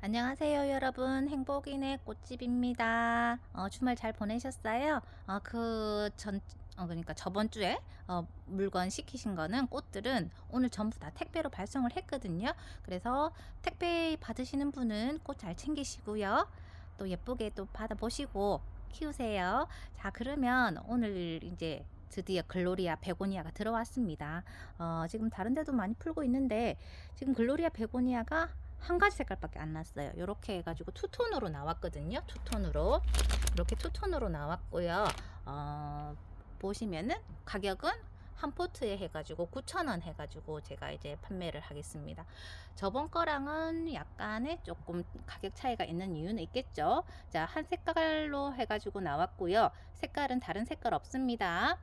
안녕하세요, 여러분. 행복이네 꽃집입니다. 주말 잘 보내셨어요? 그러니까 저번 주에 물건 시키신 거는 꽃들은 오늘 전부 다 택배로 발송을 했거든요. 그래서 택배 받으시는 분은 꽃 잘 챙기시고요. 또 예쁘게 또 받아보시고 키우세요. 자, 그러면 오늘 이제 드디어 글로리아 베고니아가 들어왔습니다. 지금 다른 데도 많이 풀고 있는데 지금 글로리아 베고니아가 한 가지 색깔밖에 안 났어요. 이렇게 해가지고 투톤으로 나왔거든요. 투톤으로 이렇게 투톤으로 나왔고요. 보시면은 가격은 한 포트에 해가지고 9,000원 해가지고 제가 이제 판매를 하겠습니다. 저번 거랑은 약간의 조금 가격 차이가 있는 이유는 있겠죠. 자, 한 색깔로 해가지고 나왔고요. 색깔은 다른 색깔 없습니다.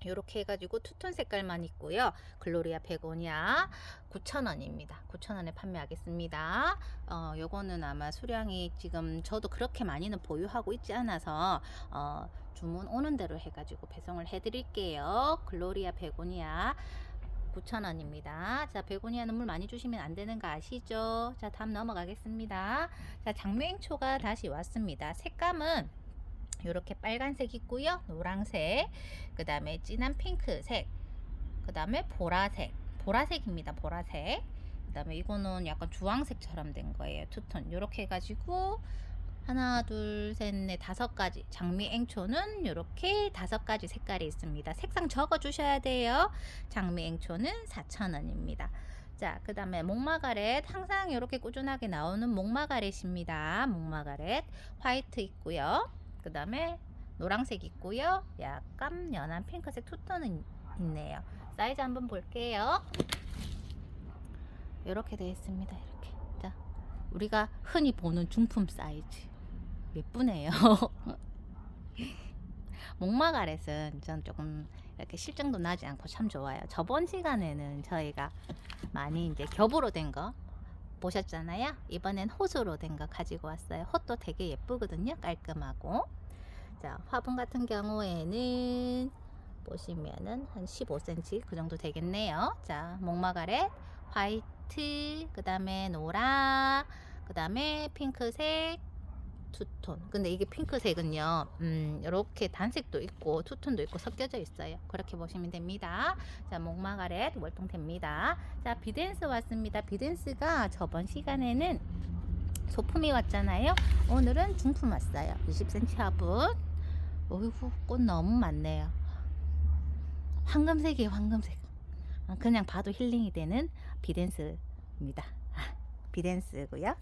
이렇게 해가지고 투톤 색깔만 있고요. 글로리아 베고니아 9,000원입니다. 9,000원에 판매하겠습니다. 요거는 아마 수량이 지금 저도 그렇게 많이는 보유하고 있지 않아서 주문 오는 대로 해가지고 배송을 해드릴게요. 글로리아 베고니아 9,000원입니다. 자, 베고니아는 물 많이 주시면 안 되는 거 아시죠? 자, 다음 넘어가겠습니다. 자, 장맹초가 다시 왔습니다. 색감은 이렇게 빨간색 있고요, 노란색, 그 다음에 진한 핑크색, 그 다음에 보라색입니다. 보라색. 그 다음에 이거는 약간 주황색처럼 된 거예요. 투톤. 이렇게 해가지고 하나, 둘, 셋, 넷, 5가지. 장미앵초는 이렇게 5가지 색깔이 있습니다. 색상 적어 주셔야 돼요. 장미앵초는 4,000원입니다. 자, 그 다음에 목마가렛, 항상 이렇게 꾸준하게 나오는 목마가렛입니다. 목마가렛 화이트 있고요. 그 다음에 노란색 있고요. 약간 연한 핑크색 투톤은 있네요. 사이즈 한번 볼게요. 이렇게 되어 있습니다. 이렇게. 자, 우리가 흔히 보는 중품 사이즈. 예쁘네요. 목마가렛은 전 조금 이렇게 실증도 나지 않고 참 좋아요. 저번 시간에는 저희가 많이 이제 겹으로 된 거 보셨잖아요. 이번엔 호수로 된 거 가지고 왔어요. 헛도 되게 예쁘거든요. 깔끔하고. 자, 화분 같은 경우에는 보시면은 한 15cm 그 정도 되겠네요. 자, 목마가렛 화이트, 그 다음에 노랑, 그 다음에 핑크색, 투톤. 근데 이게 핑크색은요, 이렇게 단색도 있고 투톤도 있고 섞여져 있어요. 그렇게 보시면 됩니다. 자, 목마가렛 월동됩니다. 자, 비덴스 왔습니다. 비덴스가 저번 시간에는 소품이 왔잖아요. 오늘은 중품 왔어요. 20cm 화분. 어이구, 꽃 너무 많네요. 황금색이에요, 황금색. 그냥 봐도 힐링이 되는 비덴스입니다. 비덴스고요.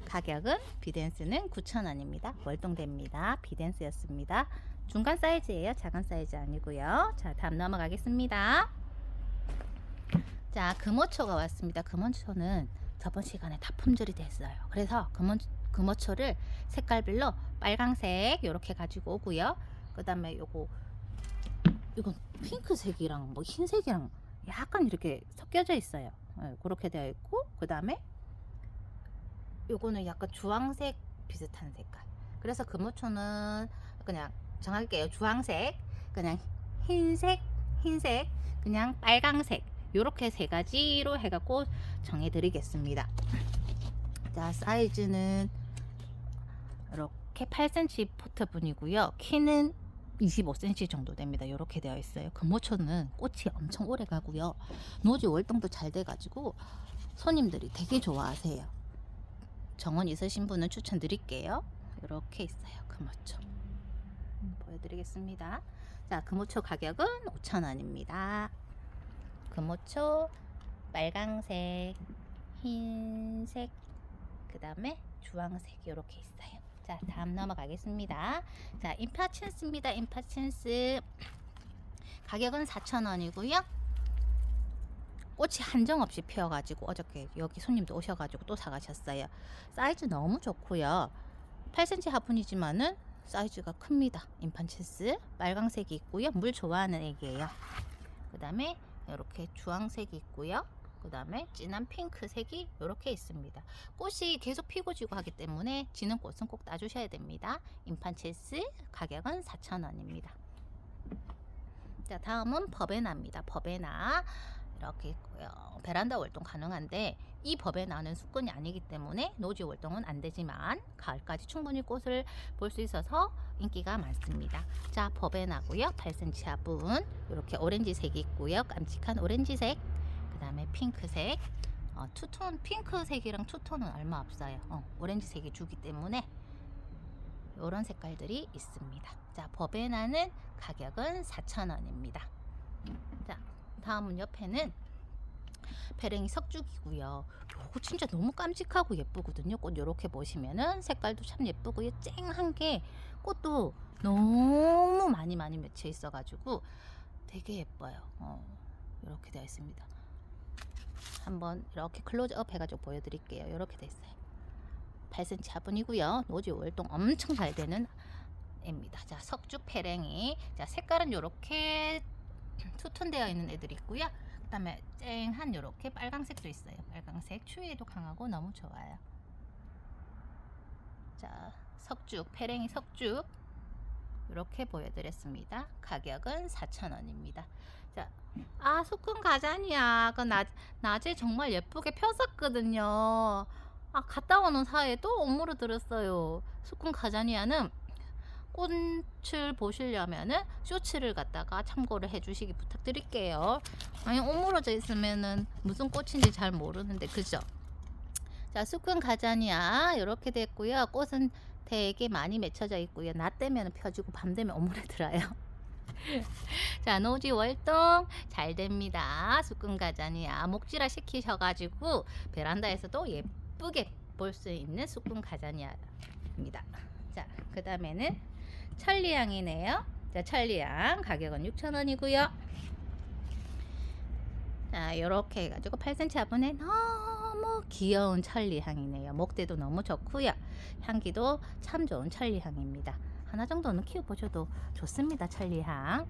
가격은 비덴스는 9,000원입니다. 월동됩니다. 비덴스였습니다. 중간 사이즈예요. 작은 사이즈 아니고요. 자, 다음 넘어가겠습니다. 자, 금호초가 왔습니다. 금호초는 저번 시간에 다 품절이 됐어요. 그래서 금호초를 색깔별로 빨강색 이렇게 가지고 오고요. 그 다음에 이건 핑크색이랑 뭐 흰색이랑 약간 이렇게 섞여져 있어요. 그렇게 되어 있고, 그 다음에 요거는 약간 주황색 비슷한 색깔. 그래서 금호초는 그냥 정할게요. 주황색, 그냥 흰색, 그냥 빨강색. 요렇게 3가지로 해갖고 정해드리겠습니다. 자, 사이즈는 이렇게 8cm 포트분이고요. 키는 25cm 정도 됩니다. 이렇게 되어 있어요. 금호초는 꽃이 엄청 오래 가고요. 노지 월동도 잘 돼가지고 손님들이 되게 좋아하세요. 정원 있으신 분은 추천드릴게요. 이렇게 있어요. 금호초. 보여드리겠습니다. 자, 금호초 가격은 5,000원입니다. 금호초 빨강색, 흰색, 그 다음에 주황색 이렇게 있어요. 자, 다음 넘어가겠습니다. 자, 임파첸스입니다. 임파첸스 가격은 4,000원이고요. 꽃이 한정없이 피어가지고 어저께 여기 손님도 오셔가지고 또 사가셨어요. 사이즈 너무 좋고요. 8cm 화분이지만은 사이즈가 큽니다. 임파첸스 빨강색이 있고요. 물 좋아하는 애기예요. 그 다음에 이렇게 주황색이 있고요. 그 다음에 진한 핑크색이 이렇게 있습니다. 꽃이 계속 피고 지고 하기 때문에 지는 꽃은 꼭 따주셔야 됩니다. 임판체스 가격은 4,000원입니다. 자, 다음은 버베나입니다. 버베나 이렇게 있고요. 베란다 월동 가능한데 이 법에 나오는 수건이 아니기 때문에 노지 월동은 안 되지만 가을까지 충분히 꽃을 볼 수 있어서 인기가 많습니다. 자, 법에 나고요. 8cm 화분 이렇게 오렌지색이 있고요. 깜찍한 오렌지색, 그 다음에 핑크색, 투톤, 핑크색이랑 투톤은 얼마 없어요. 오렌지색이 주기 때문에 이런 색깔들이 있습니다. 자, 버베나는 가격은 4,000원입니다. 자, 다음은 옆에는 페랭이 석죽이고요. 요거 진짜 너무 깜찍하고 예쁘거든요. 꽃 요렇게 보시면은 색깔도 참 예쁘고요. 쨍한 게 꽃도 너무 많이 맺혀 있어가지고 되게 예뻐요. 이렇게 되어 있습니다. 한번 이렇게 클로즈업 해가지고 보여드릴게요. 이렇게 되어 있어요. 8cm 화분이고요. 노지 월동 엄청 잘 되는 애입니다. 자, 석죽 페랭이. 자, 색깔은 이렇게 투톤 되어 있는 애들이 있고요. 그 다음에 쨍한 이렇게 빨강색도 있어요. 빨강색 추위에도 강하고 너무 좋아요. 자, 석죽 페랭이 석죽 이렇게 보여드렸습니다. 가격은 4,000원입니다. 자, 수큰 가자니야. 낮에 정말 예쁘게 폈었거든요. 갔다 오는 사이에 또 업무를 들었어요. 수큰 가자니아는 꽃을 보시려면은 쇼츠를 갖다가 참고를 해주시기 부탁드릴게요. 아니, 오므러져 있으면은 무슨 꽃인지 잘 모르는데, 그죠? 자, 수큰 가자니아 이렇게 됐고요. 꽃은 되게 많이 맺혀져 있고요. 낮 되면 펴지고 밤 되면 오므려들어요. 자, 노지 월동 잘 됩니다. 수큰 가자니아 목질화 시키셔가지고 베란다에서도 예쁘게 볼 수 있는 수큰 가자니아입니다. 자, 그 다음에는 천리향이네요. 자, 천리향 가격은 6,000원이고요. 자, 이렇게 해가지고 8cm 화분에 너무 귀여운 천리향이네요. 목대도 너무 좋고요. 향기도 참 좋은 천리향입니다. 하나 정도는 키워보셔도 좋습니다. 천리향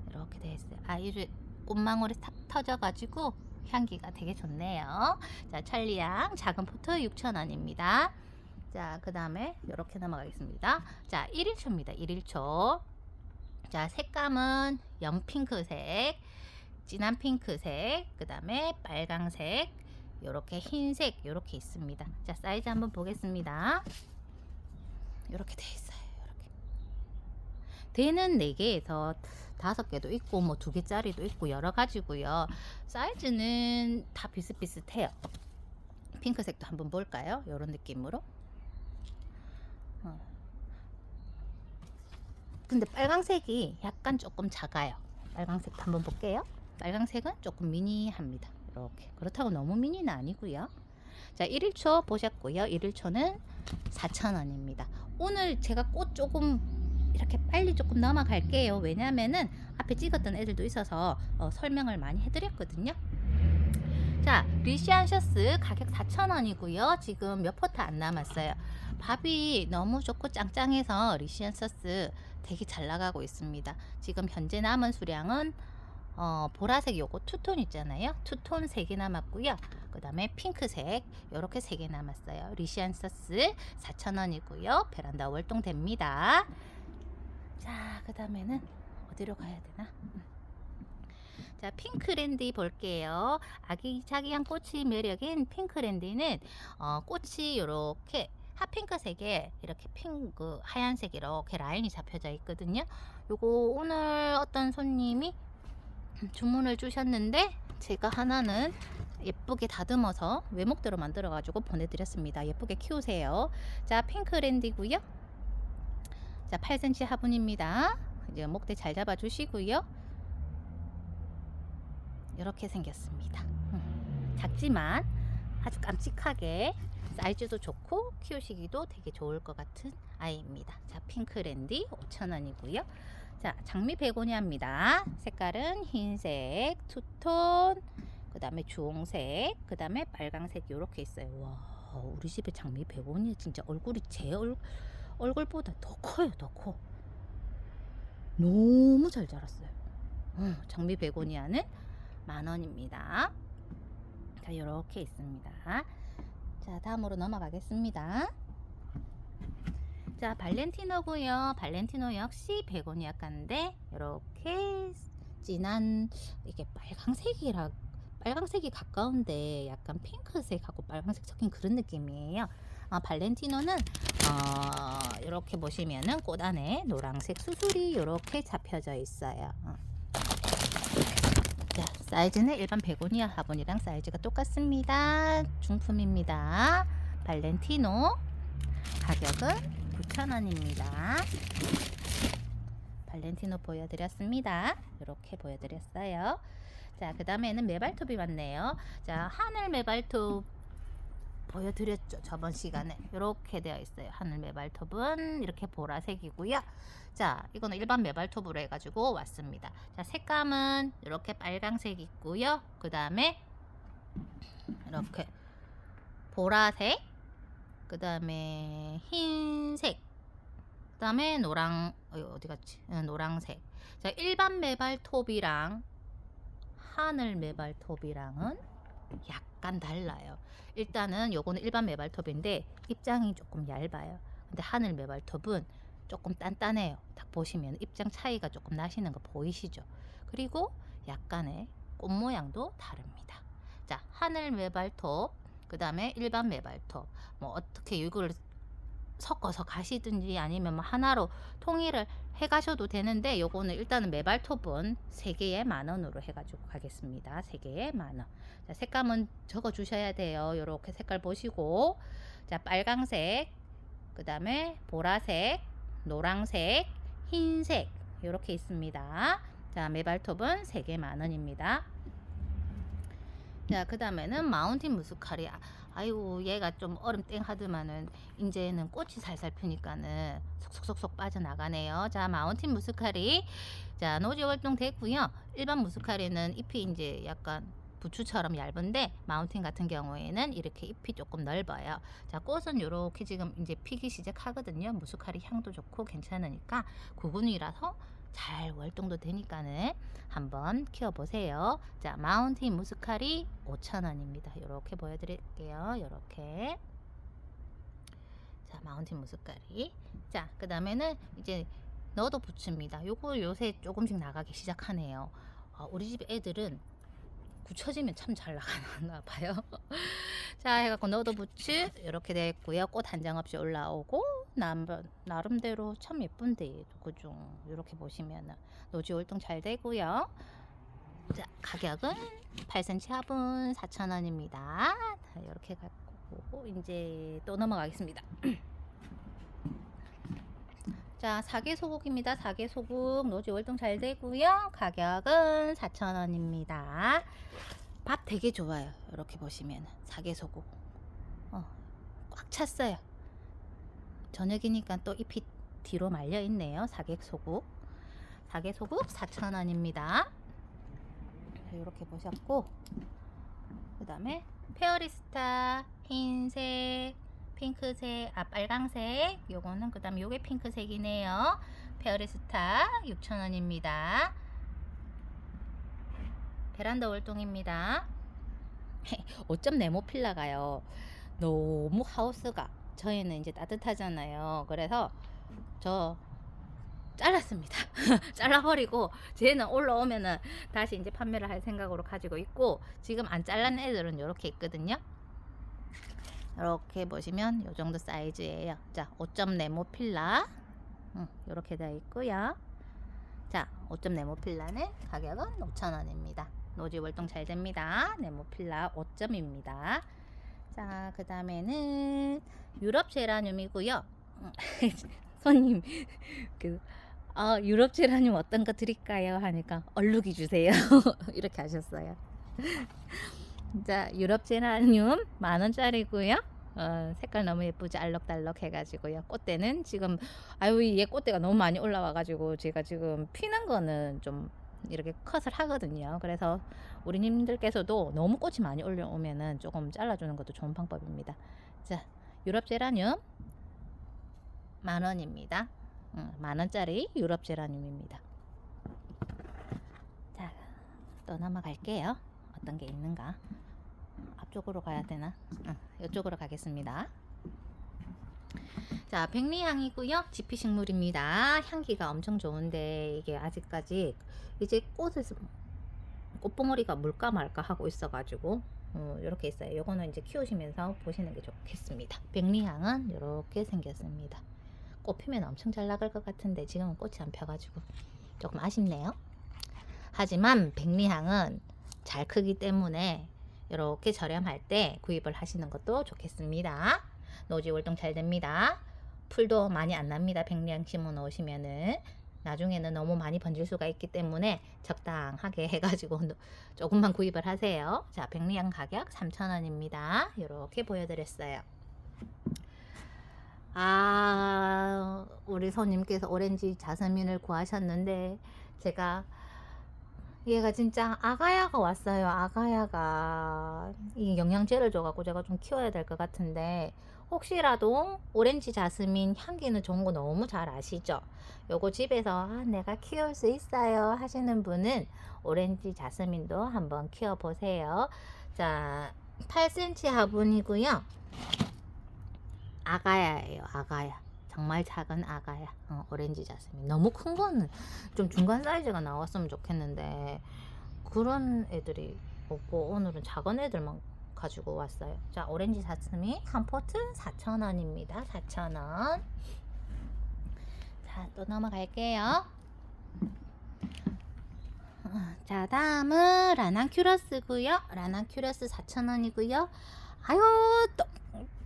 이렇게 되어 있어요. 이제 꽃망울이 탁 터져가지고 향기가 되게 좋네요. 자, 천리향 작은 포트 6,000원입니다. 자, 그 다음에 이렇게 넘어가겠습니다. 자, 1일초입니다. 1일초. 자, 색감은 연핑크색, 진한 핑크색, 그 다음에 빨강색, 요렇게 흰색 요렇게 있습니다. 자, 사이즈 한번 보겠습니다. 요렇게 돼 있어요. 요렇게 대는 4개에서 5개도 있고 뭐 2개짜리도 있고 여러 가지고요. 사이즈는 다 비슷비슷해요. 핑크색도 한번 볼까요? 요런 느낌으로. 근데 빨강색이 약간 조금 작아요. 빨강색도 한번 볼게요. 빨강색은 조금 미니합니다. 이렇게. 그렇다고 너무 미니는 아니고요. 자, 1일초 보셨고요. 1일초는 4,000원입니다. 오늘 제가 꽃 조금 이렇게 빨리 조금 넘어갈게요. 왜냐면은 앞에 찍었던 애들도 있어서 설명을 많이 해드렸거든요. 자, 리시안 셔츠 가격 4,000원이고요. 지금 몇 포트 안 남았어요. 밥이 너무 좋고 짱짱해서 리시안 셔츠 되게 잘 나가고 있습니다. 지금 현재 남은 수량은 보라색 요거 투톤 있잖아요. 투톤 3개 남았고요. 그 다음에 핑크색 요렇게 3개 남았어요. 리시안 셔츠 4,000원이고요. 베란다 월동 됩니다. 자, 그 다음에는 어디로 가야 되나? 자, 핑크랜디 볼게요. 아기자기한 꽃이 매력인 핑크랜디는 꽃이 이렇게 핫핑크색에 이렇게 핑크 하얀색 이렇게 라인이 잡혀져 있거든요. 요거 오늘 어떤 손님이 주문을 주셨는데 제가 하나는 예쁘게 다듬어서 외목대로 만들어 가지고 보내드렸습니다. 예쁘게 키우세요. 자, 핑크랜디고요. 자, 8cm 화분입니다. 이제 목대 잘 잡아 주시고요. 이렇게 생겼습니다. 작지만 아주 깜찍하게 사이즈도 좋고 키우시기도 되게 좋을 것 같은 아이입니다. 자, 핑크랜디 5,000원이고요. 자, 장미 베고니아입니다. 색깔은 흰색, 투톤, 그 다음에 주홍색, 그 다음에 빨강색 이렇게 있어요. 와, 우리 집에 장미 베고니아 진짜 얼굴이 제 얼굴보다 더 커요. 더 커. 너무 잘 자랐어요. 장미 베고니아는 10,000원입니다. 자, 이렇게 있습니다. 자, 다음으로 넘어가겠습니다. 자, 발렌티노고요. 발렌티노 역시 베고니아 가인데 이렇게 진한 이게 빨강색이 가까운데 약간 핑크색하고 빨강색 섞인 그런 느낌이에요. 발렌티노는 이렇게 보시면은 꽃 안에 노란색 수술이 이렇게 잡혀져 있어요. 자, 사이즈는 일반 베고니아 화분이랑 사이즈가 똑같습니다. 중품입니다. 발렌티노 가격은 9,000원입니다. 발렌티노 보여드렸습니다. 이렇게 보여드렸어요. 자, 그 다음에는 메발톱이 왔네요. 자, 하늘 메발톱 보여드렸죠, 저번 시간에. 이렇게 되어 있어요. 하늘 메발톱은 이렇게 보라색이고요. 자, 이거는 일반 메발톱으로 해가지고 왔습니다. 자, 색감은 이렇게 빨강색 있고요. 그 다음에 이렇게 보라색, 그 다음에 흰색, 그 다음에 어디 갔지? 노랑색. 자, 일반 메발톱이랑 하늘 메발톱이랑은 약간 달라요. 일단은 요거는 일반 메발톱인데 입장이 조금 얇아요. 근데 하늘 메발톱은 조금 단단해요. 딱 보시면 입장 차이가 조금 나시는 거 보이시죠? 그리고 약간의 꽃 모양도 다릅니다. 자, 하늘 메발톱, 그 다음에 일반 메발톱, 뭐 어떻게 이걸 섞어서 가시든지 아니면 뭐 하나로 통일을 해 가셔도 되는데, 요거는 일단은 메발톱은 3개에 만원으로 해가지고 가겠습니다. 3개에 만원. 자, 색감은 적어 주셔야 돼요. 요렇게 색깔 보시고, 자, 빨강색, 그 다음에 보라색, 노랑색, 흰색 요렇게 있습니다. 자, 메발톱은 3개 만원입니다. 자, 그 다음에는 마운틴 무스카리. 아이고, 얘가 좀 얼음 땡 하더만은 이제는 꽃이 살살 피니까는 속속속속 빠져나가네요. 자, 마운틴 무스카리. 자, 노지 활동 됐고요. 일반 무스카리는 잎이 이제 약간 부추처럼 얇은데, 마운틴 같은 경우에는 이렇게 잎이 조금 넓어요. 자, 꽃은 요렇게 지금 이제 피기 시작하거든요. 무스카리 향도 좋고 괜찮으니까 구근이라서 잘 월동도 되니까는 한번 키워보세요. 자, 마운틴 무스카리 5,000원입니다. 이렇게 보여드릴게요. 이렇게. 자, 마운틴 무스카리. 자, 그 다음에는 이제 너도 부츠입니다. 요거 요새 조금씩 나가기 시작하네요. 우리 집 애들은 굳혀지면 참 잘 나가나 봐요. 자, 해갖고 너도 부츠 이렇게 되어 있고요. 꽃 한 장 없이 올라오고, 나름대로 참 예쁜데, 그죠? 이렇게 보시면은 노지 활동 잘 되고요. 자, 가격은 8cm 화분 4,000원입니다. 이렇게 갖고 이제 또 넘어가겠습니다. 자, 사계소국입니다. 사계소국 노지 활동 잘 되고요. 가격은 4,000원입니다. 밥 되게 좋아요. 이렇게 보시면 사계소국 꽉 찼어요. 저녁이니까 또 잎이 뒤로 말려 있네요. 사계소국 4,000원입니다. 이렇게 보셨고, 그 다음에 페어리스타 흰색, 핑크색, 빨강색, 요거는 그 다음에 요게 핑크색이네요. 페어리스타 6,000원입니다. 베란다 월동입니다. 5점 네모필라가요. 너무 하우스가 저희는 이제 따뜻하잖아요. 그래서 저 잘랐습니다. 잘라버리고 쟤는 올라오면은 다시 이제 판매를 할 생각으로 가지고 있고, 지금 안 잘란 애들은 이렇게 있거든요. 이렇게 보시면 요 정도 사이즈예요. 자, 5점 네모필라 이렇게 되어 있고요. 자, 5점 네모필라는 가격은 5,000원입니다. 노지 활동 잘 됩니다. 네모필라 5점입니다. 자, 그 다음에는 유럽 제라늄이고요. 손님 유럽 제라늄 어떤 거 드릴까요? 하니까 얼룩이 주세요. 이렇게 하셨어요. 자, 유럽 제라늄 10,000원짜리고요. 색깔 너무 예쁘지? 알록달록 해가지고요. 꽃대는 지금 얘 꽃대가 너무 많이 올라와가지고 제가 지금 피는 거는 좀 이렇게 컷을 하거든요. 그래서 우리님들께서도 너무 꽃이 많이 올라오면은 조금 잘라주는 것도 좋은 방법입니다. 자, 유럽 제라늄 10,000원입니다. 10,000원짜리 유럽 제라늄입니다. 자, 또 넘어갈게요. 어떤 게 있는가? 앞쪽으로 가야 되나? 이쪽으로 가겠습니다. 자, 백리향이고요. 지피식물입니다. 향기가 엄청 좋은데 이게 아직까지 이제 꽃봉오리가 물까 말까 하고 있어가지고 이렇게 있어요. 요거는 이제 키우시면서 보시는 게 좋겠습니다. 백리향은 이렇게 생겼습니다. 꽃 피면 엄청 잘 나갈 것 같은데 지금은 꽃이 안 펴가지고 조금 아쉽네요. 하지만 백리향은 잘 크기 때문에 이렇게 저렴할 때 구입을 하시는 것도 좋겠습니다. 노지 월동 잘 됩니다. 풀도 많이 안 납니다. 백리향 심어 놓으시면은 나중에는 너무 많이 번질 수가 있기 때문에 적당하게 해가지고 조금만 구입을 하세요. 자, 백리향 가격 3,000원입니다. 이렇게 보여드렸어요. 우리 손님께서 오렌지 자스민을 구하셨는데 제가 얘가 진짜 아가야가 왔어요. 아가야가 이 영양제를 줘갖고 제가 좀 키워야 될 것 같은데 혹시라도 오렌지 자스민 향기는 좋은 거 너무 잘 아시죠? 요거 집에서 내가 키울 수 있어요 하시는 분은 오렌지 자스민도 한번 키워보세요. 자, 8cm 화분이고요. 아가야예요. 아가야. 정말 작은 아가야. 오렌지 자스민. 너무 큰 거는 좀 중간 사이즈가 나왔으면 좋겠는데 그런 애들이 없고 오늘은 작은 애들만 가지고 왔어요. 자, 오렌지 자스민 한 포트 4,000원입니다. 4,000원. 자, 또 넘어갈게요. 자, 다음은 라난큐러스고요. 라난큐러스 4,000원이고요. 아유,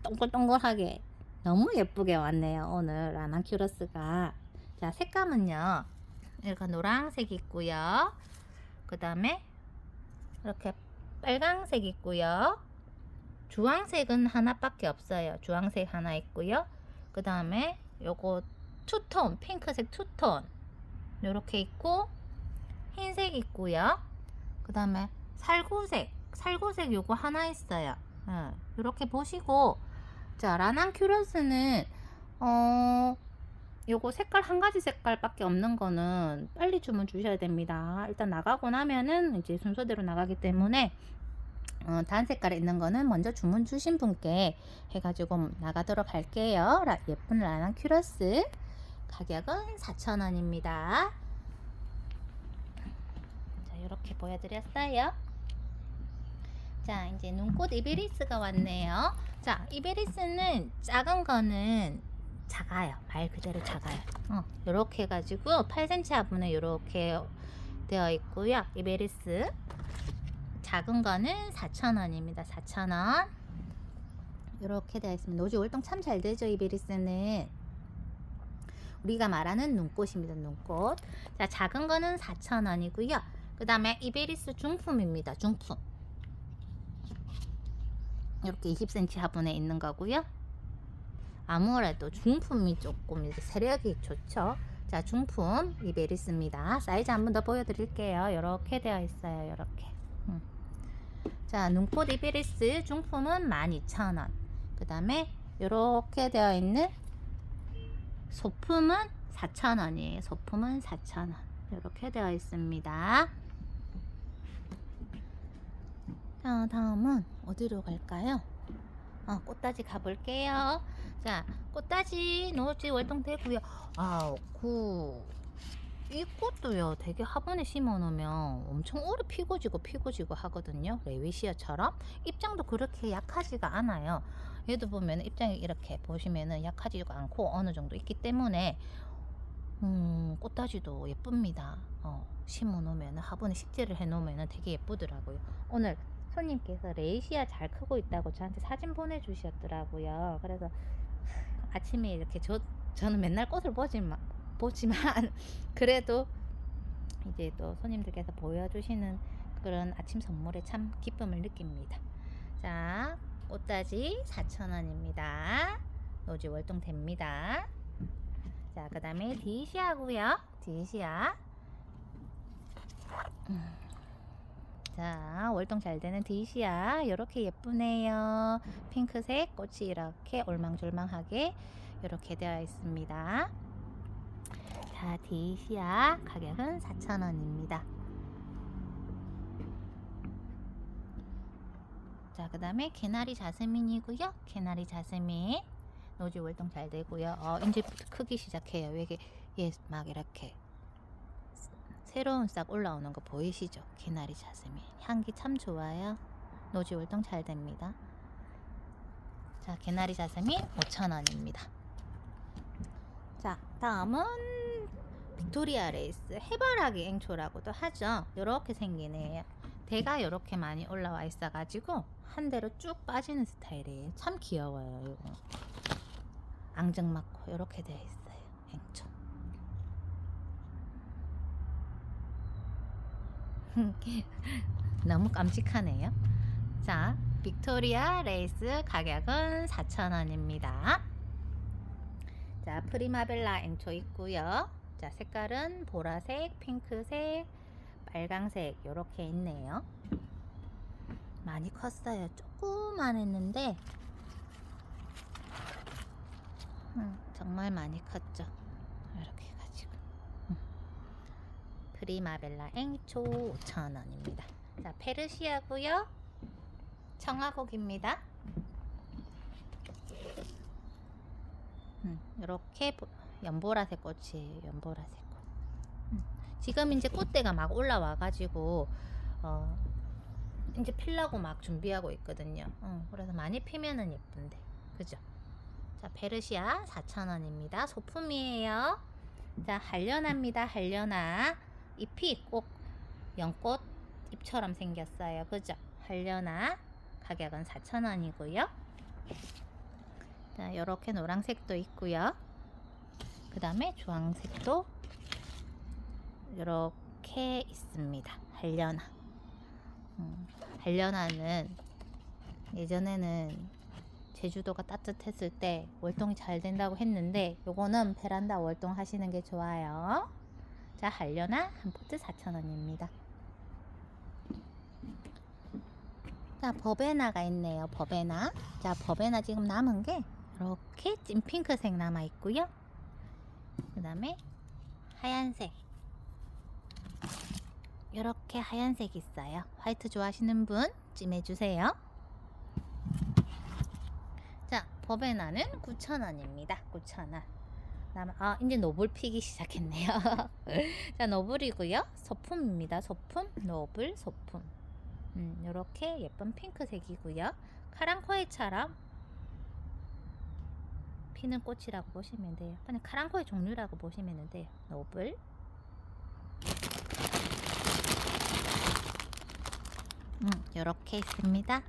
동글동글하게 너무 예쁘게 왔네요. 오늘 라난큐러스가. 자, 색감은요. 이렇게 노란색 있고요. 그 다음에 이렇게 빨강색 있고요. 주황색은 하나밖에 없어요. 주황색 하나 있고요. 그 다음에 요거 투톤, 핑크색 투톤 요렇게 있고 흰색 있고요. 그 다음에 살구색 요거 하나 있어요. 요렇게 보시고, 자, 라난큐러스는 요거 색깔 한 가지 색깔밖에 없는 거는 빨리 주문 주셔야 됩니다. 일단 나가고 나면은 이제 순서대로 나가기 때문에 단 색깔에 있는 거는 먼저 주문 주신 분께 해가지고 나가도록 할게요. 예쁜 라난큐러스 가격은 4,000원입니다. 자, 이렇게 보여드렸어요. 자, 이제 눈꽃 이베리스가 왔네요. 자, 이베리스는 작은 거는 작아요. 말 그대로 작아요. 요렇게 해가지고 8cm 화분에 요렇게 되어 있고요. 이베리스 작은 거는 4,000원입니다. 4,000원. 요렇게 되어 있습니다. 노지 월동 참 잘 되죠. 이베리스는 우리가 말하는 눈꽃입니다. 눈꽃. 자, 작은 거는 4,000원이고요. 그 다음에 이베리스 중품입니다. 중품. 이렇게 20cm 화분에 있는 거고요. 아무래도 중품이 조금 이제 세력이 좋죠. 자, 중품 이베리스입니다. 사이즈 한번 더 보여드릴게요. 이렇게 되어 있어요. 이렇게. 자, 눈꽃 이베리스 중품은 12,000원. 그 다음에 이렇게 되어 있는 소품은 4,000원이에요. 소품은 4,000원. 이렇게 되어 있습니다. 자, 다음은 어디로 갈까요? 꽃다지 가볼게요. 자, 꽃다지 노지 월동되고요. 이 꽃도요, 되게 화분에 심어 놓으면 엄청 오래 피고지고 하거든요. 레위시아처럼. 입장도 그렇게 약하지가 않아요. 얘도 보면 입장이 이렇게 보시면은 약하지가 않고 어느 정도 있기 때문에 꽃다지도 예쁩니다. 심어 놓으면 화분에 식재를 해 놓으면 되게 예쁘더라고요. 오늘 손님께서 레이시아 잘 크고 있다고 저한테 사진 보내주셨더라고요. 그래서 아침에 이렇게 저는 맨날 꽃을 보지만 그래도 이제 또 손님들께서 보여주시는 그런 아침 선물에 참 기쁨을 느낍니다. 자, 꽃다지 4,000원입니다. 노지 월동 됩니다. 자, 그 다음에 디시아고요. 디시아. 자, 월동 잘 되는 디시아. 이렇게 예쁘네요. 핑크색 꽃이 이렇게 올망졸망하게 이렇게 되어 있습니다. 자, 디시아 가격은 4,000원입니다. 자, 그 다음에 개나리 자스민이고요. 개나리 자스민 노지 월동 잘 되고요. 이제부터 크기 시작해요. 이게 막 이렇게 새로운 싹 올라오는 거 보이시죠? 개나리 자스민 향기 참 좋아요. 노지 활동 잘 됩니다. 자, 개나리 자스민 5,000원입니다. 자, 다음은 빅토리아 레이스 해바라기 앵초라고도 하죠. 요렇게 생긴 애예요. 대가 요렇게 많이 올라와 있어 가지고 한 대로 쭉 빠지는 스타일이에요. 참 귀여워요. 요거 앙증맞고 요렇게 되어 있어요. 앵초. 너무 깜찍하네요. 자, 빅토리아 레이스 가격은 4,000원입니다. 자, 프리마벨라 앵초 있고요. 자, 색깔은 보라색, 핑크색, 빨강색 이렇게 있네요. 많이 컸어요. 조금만 했는데 정말 많이 컸죠. 이렇게 해가지고 프리마벨라 앵초 5,000원입니다. 자, 페르시아고요. 청화곡입니다. 이렇게 연보라색 꽃이에요. 연보라색 꽃. 지금 이제 꽃대가 막 올라와 가지고 이제 필라고 막 준비하고 있거든요. 그래서 많이 피면은 예쁜데, 그죠? 자, 페르시아 4,000원입니다. 소품이에요. 자, 한련아입니다. 한련아. 잎이 꼭 연꽃 잎처럼 생겼어요. 그죠? 한련아. 가격은 4,000원이고요. 자, 요렇게 노란색도 있고요. 그 다음에 주황색도 이렇게 있습니다. 한련아. 한련아는 예전에는 제주도가 따뜻했을 때 월동이 잘 된다고 했는데 요거는 베란다 월동 하시는 게 좋아요. 자, 한련아 한 포트 4,000원입니다. 자, 버베나가 있네요. 버베나. 자, 버베나 지금 남은 게 이렇게 찐 핑크색 남아 있고요. 그 다음에 하얀색. 이렇게 하얀색 있어요. 화이트 좋아하시는 분 찜해주세요. 자, 버베나는 9,000원입니다. 9,000원. 이제 노블 피기 시작했네요. 자, 노블이고요. 소품입니다. 소품, 노블, 소품. 요렇게 예쁜 핑크색이고요. 카랑코에처럼 피는 꽃이라고 보시면 돼요. 그냥 카랑코의 종류라고 보시면 돼요. 노블. 요렇게 있습니다.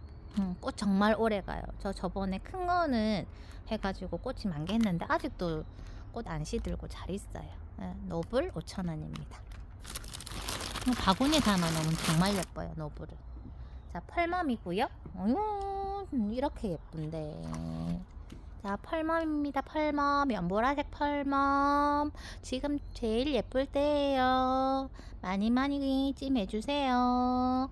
꽃 정말 오래 가요. 저번에 큰 거는 해가지고 꽃이 만개 했는데 아직도 꽃 안 시들고 잘 있어요. 노블 5,000원입니다. 바구니에 담아 놓으면 정말 예뻐요. 노블은. 자, 펄멈이고요. 이렇게 예쁜데. 자, 펄멈입니다. 펄멈. 연보라색 펄멈. 지금 제일 예쁠 때예요. 많이 찜해주세요.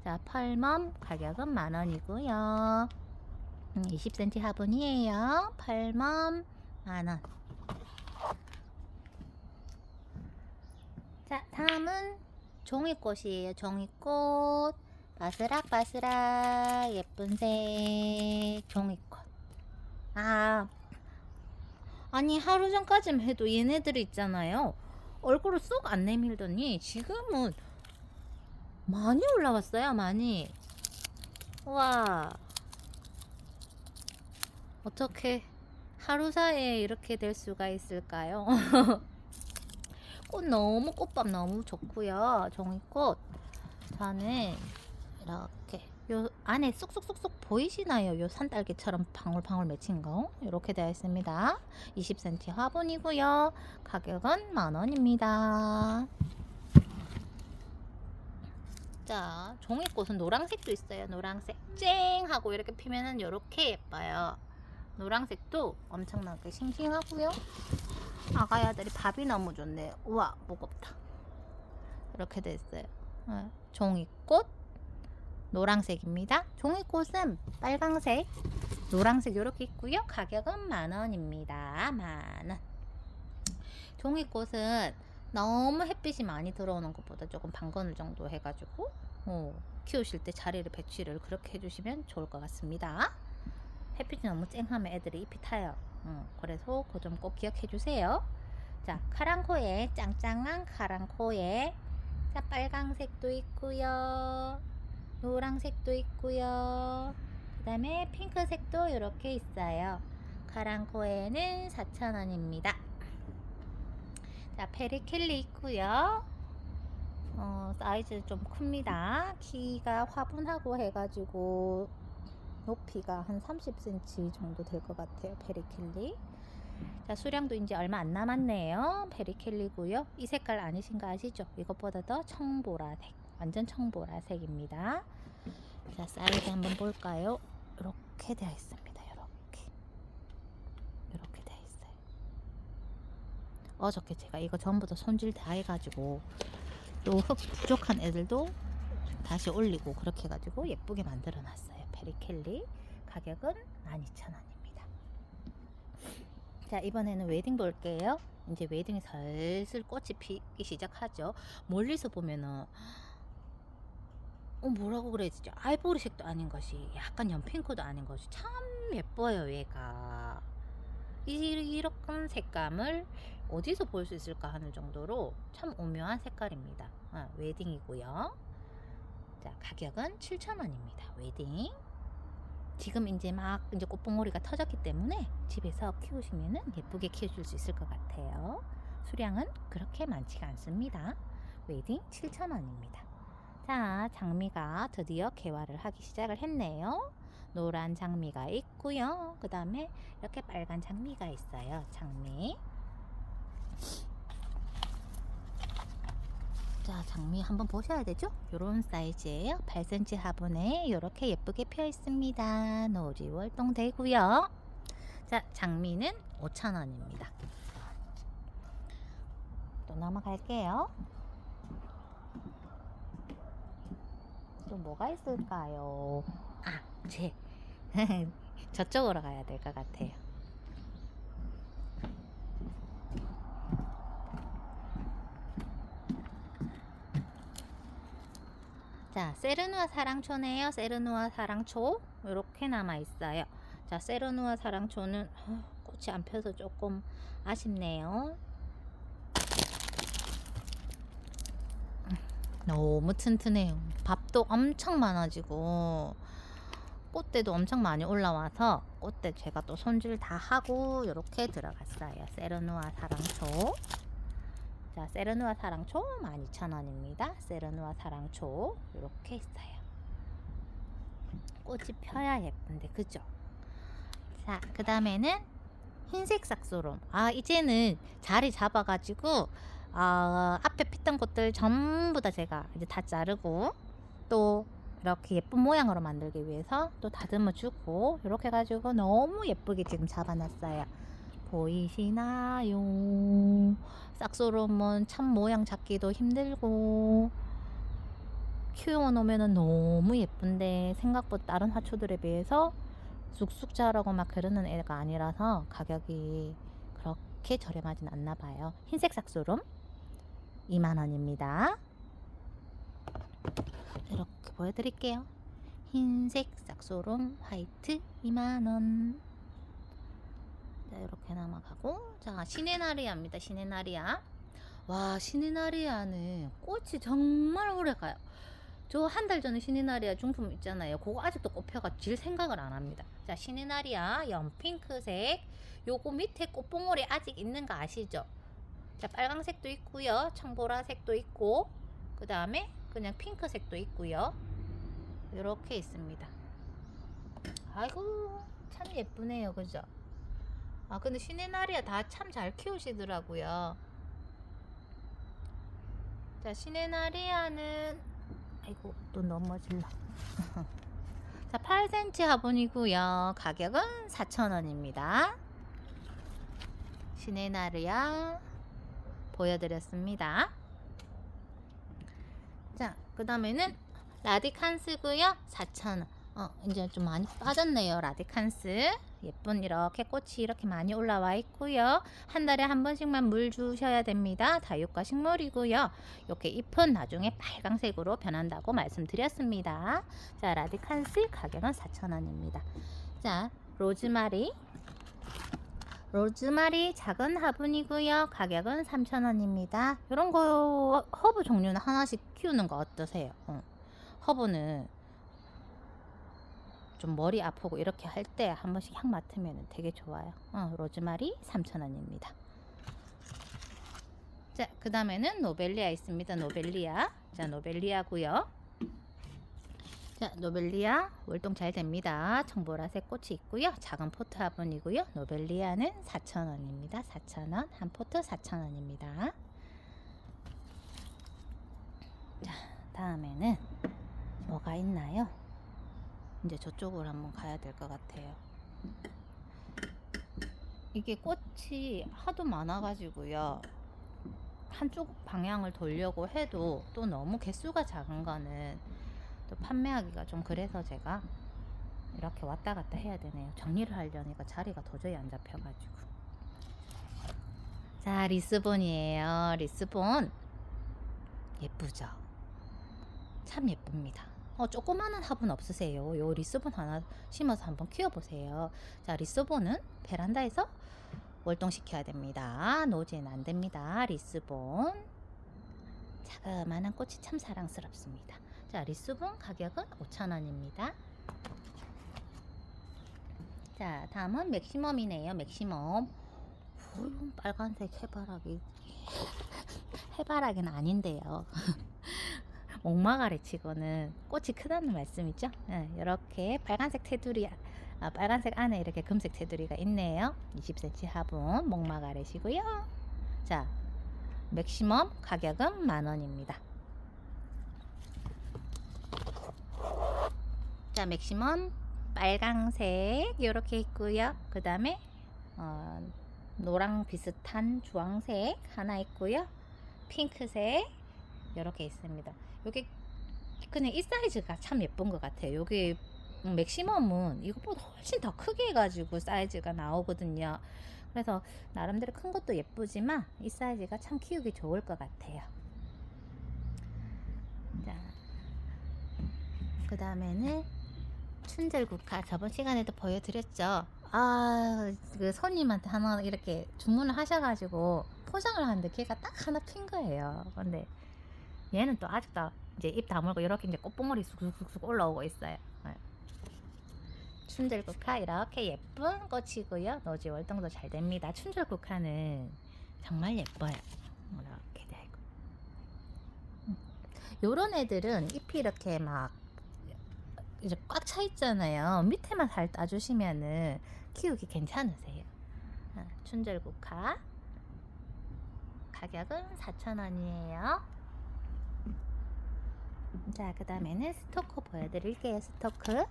자, 펄멈 가격은 10,000원이고요. 20cm 화분이에요. 펄멈 10,000원. 자, 다음은 종이꽃이에요. 종이꽃. 바스락바스락 예쁜 색 종이꽃. 아니 하루 전까지만 해도 얘네들이 있잖아요. 얼굴을 쏙 안 내밀더니 지금은 많이 올라왔어요. 많이. 와, 어떻게 하루 사이에 이렇게 될 수가 있을까요? 꽃밥 너무 좋고요. 종이꽃. 저는 이렇게 요 안에 쏙쏙쏙쏙 보이시나요? 요 산딸기처럼 방울방울 맺힌 거 이렇게 되어 있습니다. 20cm 화분이고요. 가격은 10,000원입니다. 자, 종이꽃은 노란색도 있어요. 노란색 쨍 하고 이렇게 피면은 이렇게 예뻐요. 노란색도 엄청나게 싱싱하고요. 아가야들이 밥이 너무 좋네요. 우와, 무겁다. 이렇게 됐어요. 종이꽃 노란색입니다. 종이꽃은 빨강색, 노란색 이렇게 있고요. 가격은 10,000원입니다. 10,000원. 종이꽃은 너무 햇빛이 많이 들어오는 것보다 조금 반거늘 정도 해가지고 키우실 때 자리를 배치를 그렇게 해주시면 좋을 것 같습니다. 햇빛이 너무 쨍하면 애들이 잎이 타요. 그래서 그 점 꼭 기억해 주세요. 자, 카랑코에 짱짱한 카랑코에 자, 빨강색도 있고요. 노란색도 있고요. 그 다음에 핑크색도 이렇게 있어요. 카랑코에는 4,000원입니다. 자, 페리켈리 있고요. 사이즈 좀 큽니다. 키가 화분하고 해가지고 높이가 한 30cm 정도 될 것 같아요. 페리켈리. 자, 수량도 이제 얼마 안 남았네요. 페리켈리고요. 이 색깔 아니신 거 아시죠? 이것보다 더 청보라색, 완전 청보라색입니다. 자, 사이즈 한번 볼까요? 이렇게 되어 있습니다. 이렇게 되어 있어요. 어저께 제가 이거 전부 다 손질 다 해가지고 또 흙 부족한 애들도 다시 올리고 그렇게 해가지고 예쁘게 만들어 놨어요. 페리켈리. 가격은 12,000원입니다. 자, 이번에는 웨딩 볼게요. 이제 웨딩이 슬슬 꽃이 피기 시작하죠. 멀리서 보면은 뭐라고 그래야 되죠? 아이보리색도 아닌 것이, 약간 연핑크도 아닌 것이 참 예뻐요. 얘가 이런 색감을 어디서 볼 수 있을까 하는 정도로 참 오묘한 색깔입니다. 웨딩이고요. 자, 가격은 7,000원입니다. 웨딩. 지금 이제 꽃봉오리가 터졌기 때문에 집에서 키우시면은 예쁘게 키워줄 수 있을 것 같아요. 수량은 그렇게 많지가 않습니다. 웨딩 7,000원입니다. 자, 장미가 드디어 개화를 하기 시작을 했네요. 노란 장미가 있고요. 그 다음에 이렇게 빨간 장미가 있어요. 장미. 자, 장미 한번 보셔야 되죠? 요런 사이즈예요. 8cm 화분에 이렇게 예쁘게 펴 있습니다. 노지 월동되고요. 자, 장미는 5,000원입니다. 또 넘어갈게요. 또 뭐가 있을까요? 저쪽으로 가야 될 것 같아요. 자, 세르누아 사랑초네요. 세르누아 사랑초 이렇게 남아 있어요. 자, 세르누아 사랑초는 꽃이 안 펴서 조금 아쉽네요. 너무 튼튼해요. 밥도 엄청 많아지고 꽃대도 엄청 많이 올라와서 꽃대 제가 또 손질 다 하고 이렇게 들어갔어요. 세르누아 사랑초. 자, 세르누아 사랑초 12,000원입니다. 세르누아 사랑초 이렇게 있어요. 꽃이 펴야 예쁜데, 그죠? 자, 그 다음에는 흰색 삭소롬. 이제는 자리 잡아가지고 앞에 피던 꽃들 전부 다 제가 이제 다 자르고 또 이렇게 예쁜 모양으로 만들기 위해서 또 다듬어 주고 이렇게 해가지고 너무 예쁘게 지금 잡아놨어요. 보이시나요? 싹소롬은 참 모양 잡기도 힘들고 키워 놓으면 너무 예쁜데 생각보다 다른 화초들에 비해서 쑥쑥 자라고 막 그러는 애가 아니라서 가격이 그렇게 저렴하진 않나 봐요. 흰색 싹소롬 2만원입니다. 이렇게 보여드릴게요. 흰색 싹소롬 화이트 2만원. 자, 이렇게 넘어가고, 자, 시네나리아입니다. 시네나리아. 와, 시네나리아는 꽃이 정말 오래 가요. 저 한 달 전에 시네나리아 중품 있잖아요. 그거 아직도 꽃펴가 질 생각을 안 합니다. 자, 시네나리아 연핑크색. 요거 밑에 꽃봉오리 아직 있는 거 아시죠? 자, 빨강색도 있고요. 청보라색도 있고, 그 다음에 그냥 핑크색도 있고요. 이렇게 있습니다. 아이고, 참 예쁘네요. 그죠? 근데 시네나리아 다 참 잘 키우시더라고요. 자, 시네나리아는 아이고, 또 넘어질라. 자, 8cm 화분이고요. 가격은 4,000원입니다. 시네나리아 보여드렸습니다. 자, 그 다음에는 라디칸스고요. 4,000원. 이제 좀 많이 빠졌네요. 라디칸스. 예쁜 이렇게 꽃이 이렇게 많이 올라와 있고요. 한 달에 한 번씩만 물 주셔야 됩니다. 다육과 식물이고요. 이렇게 잎은 나중에 빨강색으로 변한다고 말씀드렸습니다. 자, 라디칸스 가격은 4,000원입니다. 자, 로즈마리. 로즈마리 작은 화분이고요. 가격은 3,000원입니다. 이런 거 허브 종류는 하나씩 키우는 거 어떠세요? 허브는 좀 머리 아프고 이렇게 할 때 한 번씩 향 맡으면 되게 좋아요. 로즈마리 3,000원입니다. 자, 그 다음에는 노벨리아 있습니다. 노벨리아. 자, 노벨리아고요. 자, 노벨리아 월동 잘 됩니다. 청보라색 꽃이 있고요. 작은 포트 화분이고요. 노벨리아는 4,000원입니다. 4,000원. 한 포트 4,000원입니다. 자, 다음에는 뭐가 있나요? 이제 저쪽으로 한번 가야 될 것 같아요. 이게 꽃이 하도 많아가지고요. 한쪽 방향을 돌려고 해도 또 너무 개수가 작은 거는 또 판매하기가 좀 그래서 제가 이렇게 왔다 갔다 해야 되네요. 정리를 하려니까 자리가 도저히 안 잡혀가지고. 자, 리스본이에요. 리스본 예쁘죠? 참 예쁩니다. 조그마한 화분 없으세요? 요 리스본 하나 심어서 한번 키워보세요. 자, 리스본은 베란다에서 월동시켜야 됩니다. 노지에는 안 됩니다. 리스본 자그마한 꽃이 참 사랑스럽습니다. 자, 리스본 가격은 5,000원입니다. 자, 다음은 맥시멈이네요. 맥시멈. 빨간색 해바라기. 해바라기는 아닌데요. 목마가래 치고는 꽃이 크다는 말씀이죠. 이렇게 빨간색 테두리, 빨간색 안에 이렇게 금색 테두리가 있네요. 20cm 화분 목마가래시고요. 자, 맥시멈 가격은 10,000원입니다. 자, 맥시멈 빨강색 이렇게 있고요. 그 다음에 노랑 비슷한 주황색 하나 있고요. 핑크색 이렇게 있습니다. 여기 그냥 이 사이즈가 참 예쁜 것 같아요. 여기 맥시멈은 이것보다 훨씬 더 크게 해가지고 사이즈가 나오거든요. 그래서 나름대로 큰 것도 예쁘지만 이 사이즈가 참 키우기 좋을 것 같아요. 자, 그 다음에는 춘절국화 저번 시간에도 보여드렸죠. 그 손님한테 하나 이렇게 주문을 하셔가지고 포장을 하는데 걔가 딱 하나 핀 거예요. 근데 얘는 또 아직도 이제 입 다물고 이렇게 이제 꽃봉오리 쑥쑥쑥 올라오고 있어요. 춘절국화 이렇게 예쁜 꽃이고요. 노지 월동도 잘 됩니다. 춘절국화는 정말 예뻐요. 이렇게 되고. 요런 애들은 잎이 이렇게 막 이제 꽉 차 있잖아요. 밑에만 잘 따주시면은 키우기 괜찮으세요. 춘절국화 가격은 4,000원이에요. 자, 그 다음에는 스토크 보여드릴게요. 스토크.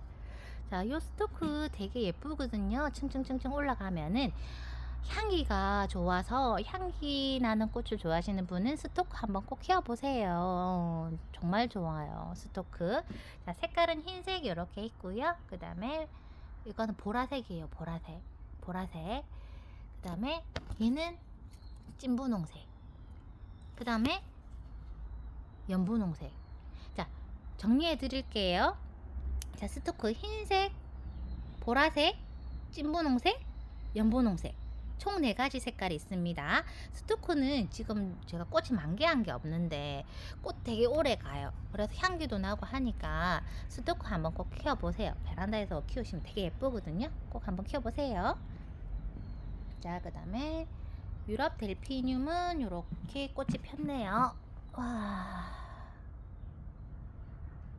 자, 요 스토크 되게 예쁘거든요. 층층층층 올라가면은 향기가 좋아서 향기 나는 꽃을 좋아하시는 분은 스토크 한번 꼭 키워보세요. 정말 좋아요. 스토크. 자, 색깔은 흰색 이렇게 있고요. 그 다음에 이거는 보라색이에요. 보라색. 보라색. 그 다음에 얘는 찐분홍색. 그 다음에 연분홍색. 자, 정리해 드릴게요. 자, 스토크 흰색, 보라색, 찐분홍색, 연분홍색 총 4가지 색깔이 있습니다. 스토크는 지금 제가 꽃이 만개한 게 없는데 꽃 되게 오래 가요. 그래서 향기도 나고 하니까 스토크 한번 꼭 키워보세요. 베란다에서 키우시면 되게 예쁘거든요. 꼭 한번 키워보세요. 자, 그 다음에 유럽 델피늄은 이렇게 꽃이 폈네요. 와,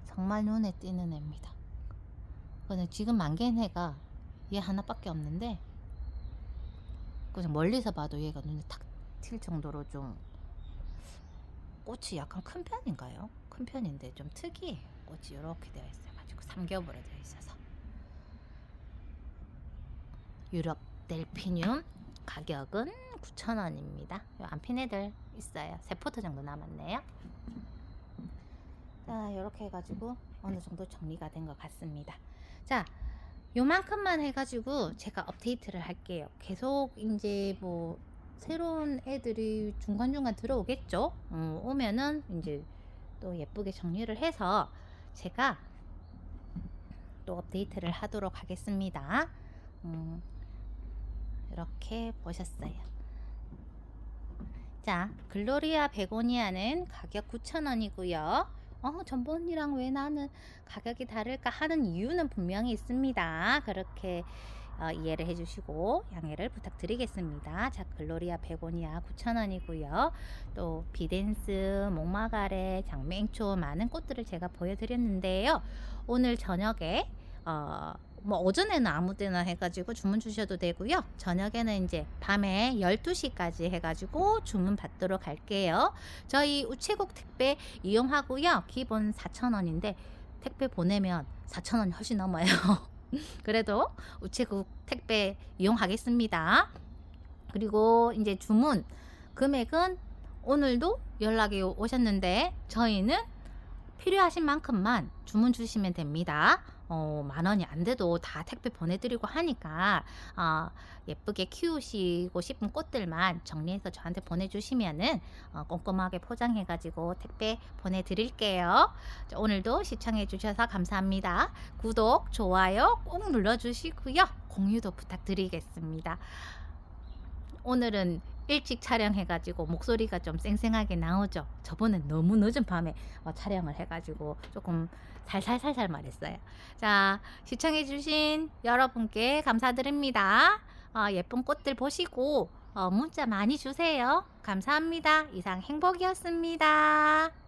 정말 눈에 띄는 애입니다. 근데 지금 만개한 애가 얘 하나밖에 없는데 그냥 멀리서 봐도 얘가 눈에 탁 튈 정도로 좀 꽃이 약간 큰 편인가요? 큰 편인데 좀 특이해요. 꽃이 이렇게 되어 있어가지고 삼겹으로 되어 있어서. 유럽 델피늄 가격은 9,000원입니다. 안 핀 애들 있어요. 3포트 정도 남았네요. 자, 이렇게 해가지고 어느 정도 정리가 된 것 같습니다. 자, 요만큼만 해가지고 제가 업데이트를 할게요. 계속 이제 뭐 새로운 애들이 중간중간 들어오겠죠. 오면은 이제 또 예쁘게 정리를 해서 제가 또 업데이트를 하도록 하겠습니다. 이렇게 보셨어요. 자, 글로리아 베고니아는 가격 9,000원이고요. 전번이랑 왜 나는 가격이 다를까 하는 이유는 분명히 있습니다. 그렇게 이해를 해주시고 양해를 부탁드리겠습니다. 자, 글로리아 베고니아 9,000원이고요. 또 비덴스, 목마가레, 장맹초 많은 꽃들을 제가 보여드렸는데요. 오늘 저녁에 뭐 오전에는 아무 때나 해가지고 주문 주셔도 되고요. 저녁에는 이제 밤에 12시까지 해가지고 주문 받도록 할게요. 저희 우체국 택배 이용하고요. 기본 4,000원인데 택배 보내면 4,000원이 훨씬 넘어요. 그래도 우체국 택배 이용하겠습니다. 그리고 이제 주문 금액은 오늘도 연락이 오셨는데 저희는 필요하신 만큼만 주문 주시면 됩니다. 10,000원이 안 돼도 다 택배 보내드리고 하니까 예쁘게 키우시고 싶은 꽃들만 정리해서 저한테 보내주시면은 꼼꼼하게 포장해가지고 택배 보내드릴게요. 자, 오늘도 시청해 주셔서 감사합니다. 구독, 좋아요 꼭 눌러주시고요. 공유도 부탁드리겠습니다. 오늘은 일찍 촬영해가지고 목소리가 좀 쌩쌩하게 나오죠. 저번엔 너무 늦은 밤에 촬영을 해가지고 조금 살살살살 말했어요. 자, 시청해주신 여러분께 감사드립니다. 예쁜 꽃들 보시고 문자 많이 주세요. 감사합니다. 이상 행복이었습니다.